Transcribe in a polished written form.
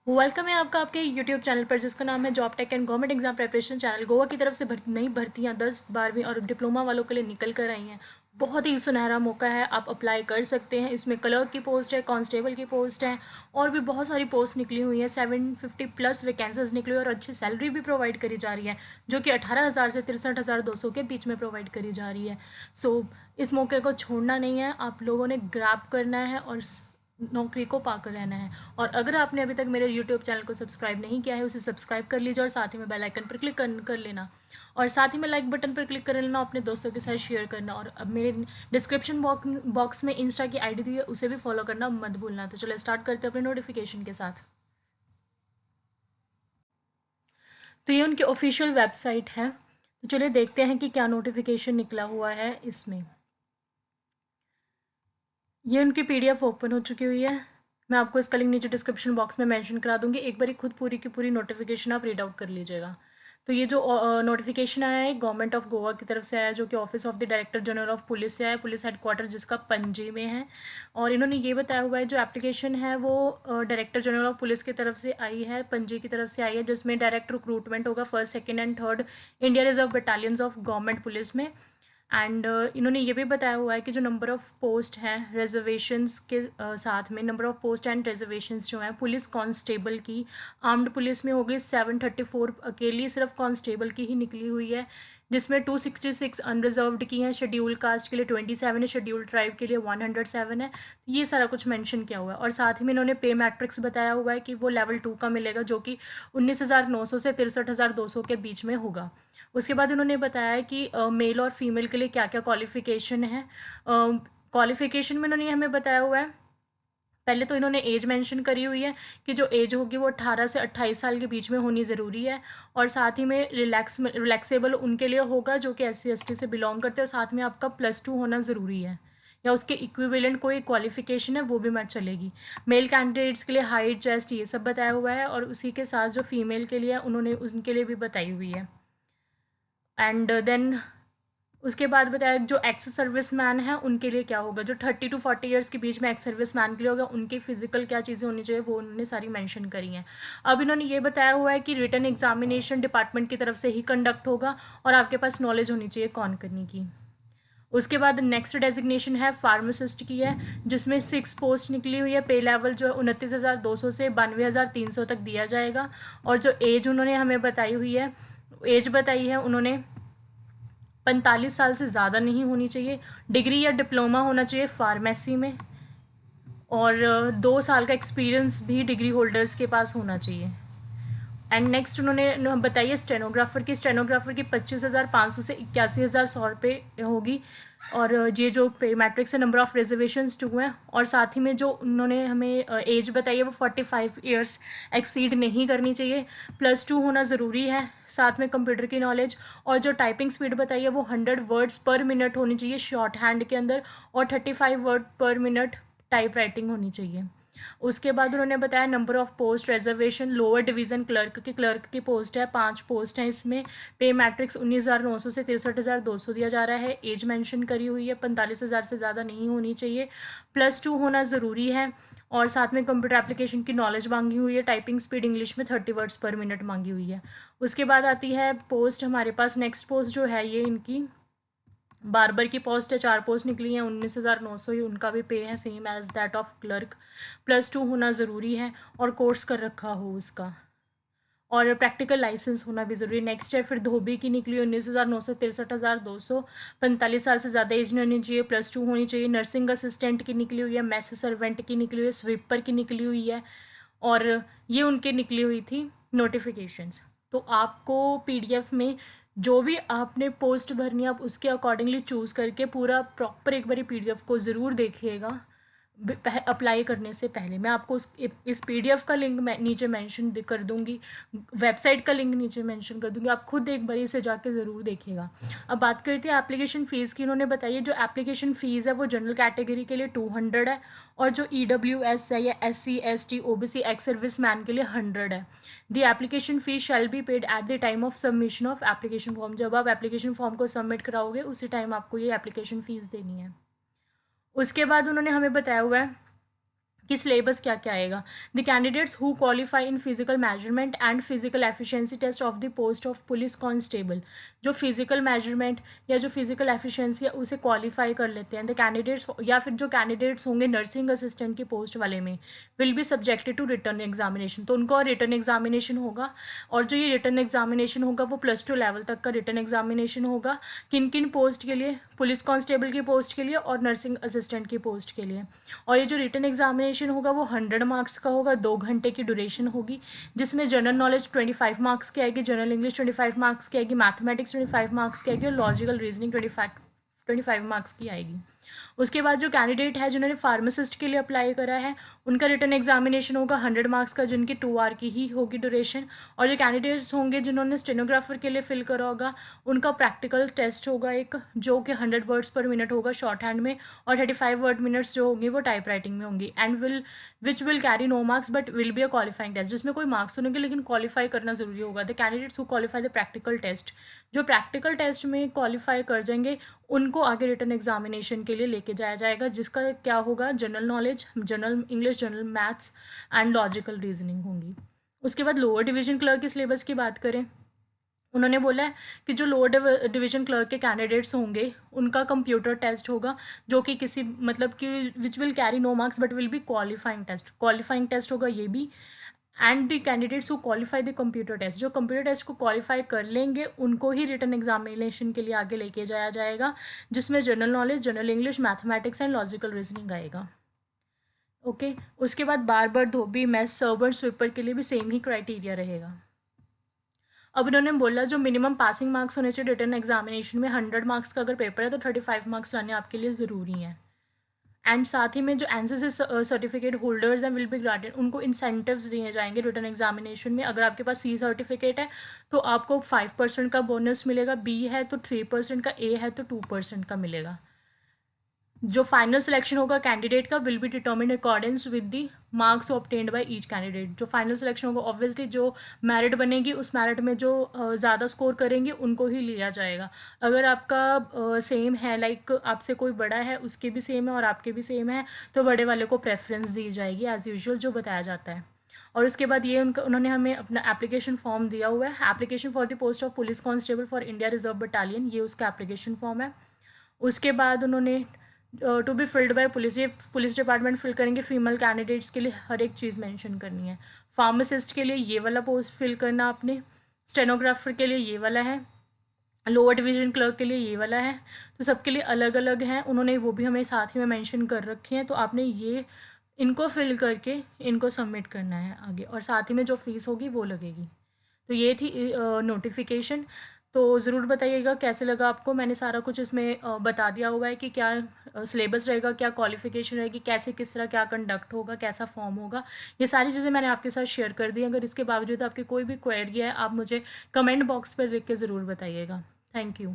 Welcome है आपका आपके यूट्यूब चैनल पर जिसका नाम है job tech and government exam preparation channel. Goa की तरफ से नई भर्तियां 10 12वीं और डिप्लोमा वालों के लिए निकल कर आई हैं। बहुत ही सुनहरा मौका है, आप अप्लाई कर सकते हैं। इसमें क्लर्क की पोस्ट है, कांस्टेबल की पोस्ट है और भी बहुत सारी पोस्ट निकली हुई हैं। 750 प्लस वैकेंसीज निकली हुई और अच्छी सैलरी भी प्रोवाइड करी जा रही है, जो कि 18,000 से 63,200 के बीच में प्रोवाइड करी जा रही है। सो इस मौके को छोड़ना नहीं है, आप लोगों ने ग्रैब करना है और नौकरी को पाकर रहना है। और अगर आपने अभी तक मेरे यूट्यूब चैनल को सब्सक्राइब नहीं किया है, उसे सब्सक्राइब कर लीजिए और साथ ही में बेल आइकन पर क्लिक कर लेना और साथ ही में लाइक बटन पर क्लिक कर लेना, अपने दोस्तों के साथ शेयर करना। और अब मेरे डिस्क्रिप्शन बॉक्स में इंस्टा की आईडी दी है, उसे भी फॉलो करना मत भूलना। तो चलो स्टार्ट करते हैं अपने नोटिफिकेशन के साथ। तो ये उनकी ऑफिशियल वेबसाइट है, तो चलिए देखते हैं कि क्या नोटिफिकेशन निकला हुआ है इसमें। ये उनकी पीडीएफ ओपन हो चुकी हुई है। मैं आपको इसका लिंक नीचे डिस्क्रिप्शन बॉक्स में मेंशन करा दूंगी, एक बार खुद पूरी की पूरी नोटिफिकेशन आप रीड आउट कर लीजिएगा। तो ये जो नोटिफिकेशन आया है गवर्नमेंट ऑफ गोवा की तरफ से आया है, जो कि office of the director general of police से आया है, पुलिस हेडक्वार्टर जिसका पणजी में है। और इन्होंने ये बताया हुआ है जो एप्लीकेशन है वो डायरेक्टर जनरल ऑफ पुलिस की तरफ से आई है, पणजी की तरफ से आई है, जिसमें डायरेक्ट रिक्रूटमेंट होगा first second and third India reserve battalions of government police में। एंड इन्होंने ये भी बताया हुआ है कि जो नंबर ऑफ़ पोस्ट हैं रिजर्वेशंस के साथ में number of post and reservations जो हैं पुलिस कांस्टेबल की आर्म्ड पुलिस में हो गई 734 अकेली सिर्फ कांस्टेबल की ही निकली हुई है, जिसमें 266 अनरिजर्व्ड की हैं, शेड्यूल कास्ट के लिए 27 है, शेड्यूल ट्राइब के लिए 107 है। तो ये सारा कुछ मेंशन किया हुआ है। और साथ ही में इन्होंने पे मैट्रिक्स बताया हुआ है कि वो लेवल 2 का मिलेगा, जो कि 19,900 से 63,200 के बीच में होगा। उसके बाद उन्होंने बताया है कि मेल और फीमेल के लिए क्या क्या क्वालिफ़िकेशन है। क्वालिफ़िकेशन में इन्होंने हमें बताया हुआ है, पहले तो इन्होंने एज मेंशन करी हुई है कि जो एज होगी वो 18 से 28 साल के बीच में होनी ज़रूरी है। और साथ ही में रिलैक्सेबल उनके लिए होगा जो कि SC ST से बिलोंग करते हैं, और साथ में आपका +2 होना ज़रूरी है या उसके इक्विवेलेंट कोई क्वालिफ़िकेशन है वो भी मत चलेगी। मेल कैंडिडेट्स के लिए हाइट चेस्ट ये सब बताया हुआ है, और उसी के साथ जो फीमेल के लिए उन्होंने उनके लिए भी बताई हुई है। एंड देन उसके बाद बताया जो एक्स सर्विस मैन है उनके लिए क्या होगा, जो 30 to 40 ईयर्स के बीच में एक्स सर्विस मैन के लिए होगा, उनकी फ़िज़िकल क्या चीज़ें होनी चाहिए वो उन्होंने सारी मेंशन करी हैं। अब इन्होंने ये बताया हुआ है कि रिटन एग्जामिनेशन डिपार्टमेंट की तरफ से ही कंडक्ट होगा और आपके पास नॉलेज होनी चाहिए कौन करने की। उसके बाद नेक्स्ट डेजिग्नेशन है फार्मासिस्ट की है, जिसमें 6 पोस्ट निकली हुई है। पे लेवल जो है 29,200 से 92,300 तक दिया जाएगा। और जो एज उन्होंने हमें बताई हुई है, एज बताई है उन्होंने 45 साल से ज़्यादा नहीं होनी चाहिए, डिग्री या डिप्लोमा होना चाहिए फार्मेसी में, और 2 साल का एक्सपीरियंस भी डिग्री होल्डर्स के पास होना चाहिए। एंड नेक्स्ट उन्होंने बताइए स्टेनोग्राफर की 25,500 से 81,100 रुपये होगी। और ये जो पे मैट्रिक्स है नंबर ऑफ़ रिजर्वेशंस 2 हैं, और साथ ही में जो उन्होंने हमें एज बताई है वो 45 ईयर्स एक्सीड नहीं करनी चाहिए, +2 होना ज़रूरी है, साथ में कंप्यूटर की नॉलेज। और जो टाइपिंग स्पीड बताई है वो 100 वर्ड्स पर मिनट होनी चाहिए शॉर्ट हैंड के अंदर, और 35 वर्ड पर मिनट टाइप राइटिंग होनी चाहिए। उसके बाद उन्होंने बताया number of post reservation lower division clerk की पोस्ट है, 5 पोस्ट हैं इसमें। पे मैट्रिक्स 19,900 से 63,200 दिया जा रहा है। एज मेंशन करी हुई है, 45,000 से ज़्यादा नहीं होनी चाहिए, +2 होना ज़रूरी है, और साथ में कंप्यूटर एप्लीकेशन की नॉलेज मांगी हुई है। टाइपिंग स्पीड इंग्लिश में 30 वर्ड्स पर मिनट मांगी हुई है। उसके बाद आती है पोस्ट हमारे पास, नेक्स्ट पोस्ट जो है ये इनकी बार्बर की पोस्ट है, 4 पोस्ट निकली हैं, 19,900 ही उनका भी पे है, same as that of clerk. +2 होना ज़रूरी है और कोर्स कर रखा हो उसका, और प्रैक्टिकल लाइसेंस होना भी ज़रूरी है। नेक्स्ट है फिर धोबी की निकली 19,900 63,200, 45 साल से ज़्यादा एज नहीं होनी चाहिए, +2 होनी चाहिए। नर्सिंग असिस्टेंट की निकली हुई है, मैस सर्वेंट की निकली हुई है, स्वीपर की निकली हुई है, और ये उनकी निकली हुई थी नोटिफिकेशंस। तो आपको पीडीएफ में जो भी आपने पोस्ट भरनी है आप उसके अकॉर्डिंगली चूज़ करके पूरा प्रॉपर एक बारी पीडीएफ को ज़रूर देखिएगा अप्लाई करने से पहले। मैं आपको इस पीडीएफ का लिंक मैं नीचे मेंशन कर दूंगी, वेबसाइट का लिंक नीचे मेंशन कर दूंगी, आप खुद एक बार इसे जाके ज़रूर देखिएगा। अब बात करते हैं एप्लीकेशन फ़ीस की। उन्होंने बताइए जो एप्लीकेशन फ़ीस है वो जनरल कैटेगरी के लिए 200 है, और जो EWS है या SC ST OBC ex service man के लिए 100 है। The application fees shall be paid at the time of submission of application form. जब आप एप्लीकेशन फॉर्म को सबमिट कराओगे उसी टाइम आपको ये एप्लीकेशन फ़ीस देनी है। उसके बाद उन्होंने हमें बताया हुआ है कि सिलेबस क्या क्या आएगा। The candidates who qualify in physical measurement and physical efficiency test of the post of police constable, जो फिजिकल मेजरमेंट या जो फिजिकल एफिशिएंसी है उसे क्वालिफाई कर लेते हैं। द कैंडिडेट्स या फिर जो कैंडिडेट्स होंगे नर्सिंग असिस्टेंट की पोस्ट वाले में will be subjected to written examination, तो उनको रिटर्न एग्जामिनेशन होगा। और जो ये रिटर्न एग्जामिनेशन होगा वो +2 लेवल तक का रिटर्न एग्जामिनेशन होगा। किन किन पोस्ट के लिए? पुलिस कांस्टेबल की पोस्ट के लिए और नर्सिंग असिस्टेंट की पोस्ट के लिए। और ये जो रिटर्न एग्जामिनेशन होगा वो 100 मार्क्स का होगा, 2 घंटे की ड्यूरेशन होगी, जिसमें जनरल नॉलेज 25 मार्क्स की आएगी, जनरल इंग्लिश 25 मार्क्स की आएगी, मैथमेटिक्स 25 मार्क्स की आएगी और लॉजिकल रीजनिंग 25 मार्क्स की आएगी। उसके बाद जो कैंडिडेट है जिन्होंने फार्मासिस्ट के लिए अप्लाई करा है उनका रिटर्न एग्जामिनेशन होगा 100 मार्क्स का, जिनकी 2 आवर की ही होगी ड्यूरेशन। और जो कैंडिडेट्स होंगे जिन्होंने स्टेनोग्राफर के लिए फिल करा होगा उनका प्रैक्टिकल टेस्ट होगा एक, जो कि 100 वर्ड्स पर मिनट होगा शॉर्ट हैंड में, और 35 वर्ड मिनट्स जो होंगे वो टाइप राइटिंग में होंगी। And which will carry no marks but will be a qualifying test, जिसमें कोई मार्क्स होंगे लेकिन क्वालिफाई करना जरूरी होगा। The candidates who qualify the practical test, जो प्रैक्टिकल टेस्ट में क्वालिफाई कर जाएंगे उनको आगे रिटर्न एग्जामिनेशन के लिए लेके जाया जाएगा, जिसका क्या होगा? General knowledge, general English, general maths and logical reasoning होंगी। उसके बाद लोअर डिवीजन क्लर्क के सिलेबस की बात करें, उन्होंने बोला है कि जो लोअर डिवीजन क्लर्क के कैंडिडेट्स होंगे उनका कंप्यूटर टेस्ट होगा, जो कि किसी मतलब कि which will carry no marks but will be qualifying test होगा ये भी। And the candidates who qualify the computer test, जो कंप्यूटर टेस्ट को क्वालिफाई कर लेंगे उनको ही रिटर्न एग्जामिनेशन के लिए आगे लेके जाया जाएगा, जिसमें general knowledge, general English, mathematics and logical reasoning आएगा। ओके उसके बाद बार्बर, धोबी, मेस, सर्वर, स्वीपर के लिए भी सेम ही क्राइटेरिया रहेगा। अब इन्होंने बोला जो मिनिमम पासिंग मार्क्स होने चाहिए रिटर्न एग्जामिनेशन में, 100 मार्क्स का अगर पेपर है तो 35 मार्क्स लाने आपके लिए ज़रूरी हैं। एंड साथ ही में जो एनसीसी सर्टिफिकेट होल्डर्स हैं विल बी ग्रांटेड, उनको इंसेंटिव्स दिए जाएंगे रिटर्न एग्जामिनेशन में। अगर आपके पास C सर्टिफिकेट है तो आपको 5% का बोनस मिलेगा, B है तो 3% का, A है तो 2% का मिलेगा। जो फाइनल सिलेक्शन होगा कैंडिडेट का will be determined accordance with the marks obtained by each candidate. जो फाइनल सिलेक्शन होगा ऑब्वियसली जो मेरिट बनेगी उस मेरिट में जो ज़्यादा स्कोर करेंगे उनको ही लिया जाएगा। अगर आपका सेम है, लाइक आपसे कोई बड़ा है उसके भी सेम है और आपके भी सेम है, तो बड़े वाले को प्रेफरेंस दी जाएगी एज़ यूजुअल जो बताया जाता है। और उसके बाद ये उन्होंने हमें अपना एप्लीकेशन फॉर्म दिया हुआ है, application for the post of police constable for India reserve battalion, ये उसका एप्लीकेशन फॉर्म है। उसके बाद उन्होंने to be filled by police, ये पुलिस डिपार्टमेंट फिल करेंगे। फीमेल कैंडिडेट्स के लिए हर एक चीज़ मेंशन करनी है। फार्मासिस्ट के लिए ये वाला पोस्ट फिल करना आपने, स्टेनोग्राफर के लिए ये वाला है, लोअर डिवीजन क्लर्क के लिए ये वाला है। तो सबके लिए अलग अलग हैं, उन्होंने वो भी हमें साथ ही में मेंशन कर रखे हैं, तो आपने ये इनको फिल करके इनको सबमिट करना है आगे, और साथ ही में जो फ़ीस होगी वो लगेगी। तो ये थी नोटिफिकेशन। तो ज़रूर बताइएगा कैसे लगा आपको। मैंने सारा कुछ इसमें बता दिया हुआ है कि क्या सिलेबस रहेगा, क्या क्वालिफिकेशन रहेगी, कैसे किस तरह क्या कंडक्ट होगा, कैसा फॉर्म होगा, ये सारी चीज़ें मैंने आपके साथ शेयर कर दी। अगर इसके बावजूद आपकी कोई भी क्वेरी है आप मुझे कमेंट बॉक्स पर लिख के ज़रूर बताइएगा। Thank you.